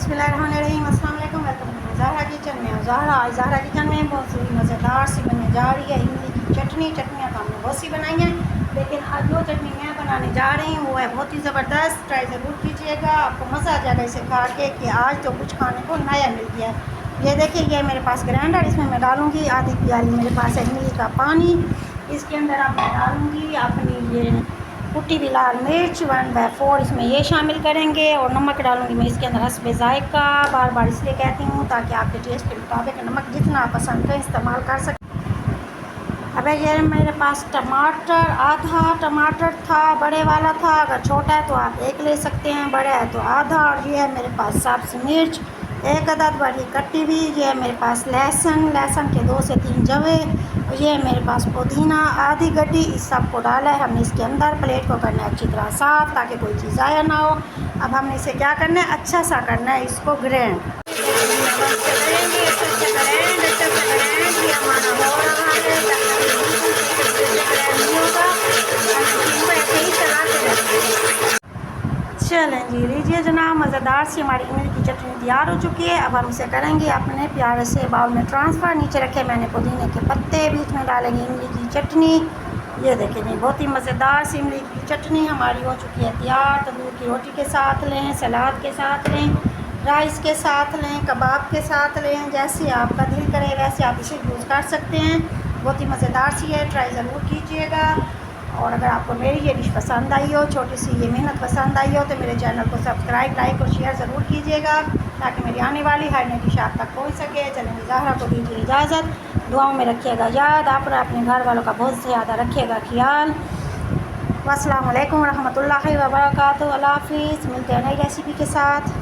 बिस्मिल्लाहिर्रहमानिर्रहीम, अस्सलाम वालेकुम। वेलकम टू ज़हरा किचन में। ज़हरा किचन में बहुत सी मज़ेदार सी बनने जा रही है इमली की चटनी। चटनियाँ तो हमने बहुत सी बनाई हैं, लेकिन आज जो चटनी मैं बनाने जा रही हूँ वो है बहुत ही ज़बरदस्त। ट्राई ज़रूर कीजिएगा, आपको मज़ा आ जाएगा इसे खा के कि आज तो कुछ खाने को नया मिल गया है। ये देखिए, ये मेरे पास ग्राइंडर, इसमें मैं डालूँगी आधी प्याली मेरे पास है इमली का पानी। इसके अंदर आप मैं डालूँगी अपनी ये कुटी हुई लाल मिर्च 1/4, इसमें ये शामिल करेंगे, और नमक डालूंगी मैं इसके अंदर हस्बे ज़ायक़ा। बार बार इसलिए कहती हूँ ताकि आपके टेस्ट के मुताबिक नमक जितना आप पसंद करें इस्तेमाल कर सकें। अब ये मेरे पास टमाटर, आधा टमाटर था, बड़े वाला था। अगर छोटा है तो आप एक ले सकते हैं, बड़ा है तो आधा। और ये है मेरे पास सब्ज़ मिर्च 1 अदद बड़ी कटी हुई। ये है मेरे पास लहसुन के 2 से 3 जवे। ये है मेरे पास पुदीना आधी गड्डी। इस सब को डाला है हमने इसके अंदर। प्लेट को करना है अच्छी तरह साफ़ ताकि कोई चीज़ ज़ाया ना हो। अब हमने इसे क्या करना है, अच्छा सा करना है इसको ग्रैंड। चलें जी, लीजिए जनाब, मज़ेदार सी हमारी इमली की चटनी तैयार हो चुकी है। अब हम इसे करेंगे अपने प्यारे से बाउल में ट्रांसफ़र। नीचे रखे मैंने पुदीने के पत्ते, बीच में डालेंगे इमली की चटनी। ये देखें जी, बहुत ही मज़ेदार सी इमली की चटनी हमारी हो चुकी है तैयार। तंदूर की रोटी के साथ लें, सलाद के साथ लें, राइस के साथ लें, कबाब के साथ लें, जैसे आपका दिल करे वैसे आप इसे यूज़ कर सकते हैं। बहुत ही मज़ेदार सी है, ट्राई ज़रूर कीजिएगा। और अगर आपको मेरी ये डिश पसंद आई हो, छोटी सी ये मेहनत पसंद आई हो, तो मेरे चैनल को सब्सक्राइब, लाइक और शेयर ज़रूर कीजिएगा ताकि मेरी आने वाली हर नई डिश आप तक पहुँच सके। चलें, ज़हरा को दीजिए इजाज़त। दुआओं में रखिएगा याद, आप अपने घर वालों का बहुत ज़्यादा रखिएगा ख्याल। अस्सलाम वालेकुम रहमतुल्लाहि व बरकातुहू। अल्लाह हाफ़िज़। मिलते हैं नई रेसिपी के साथ।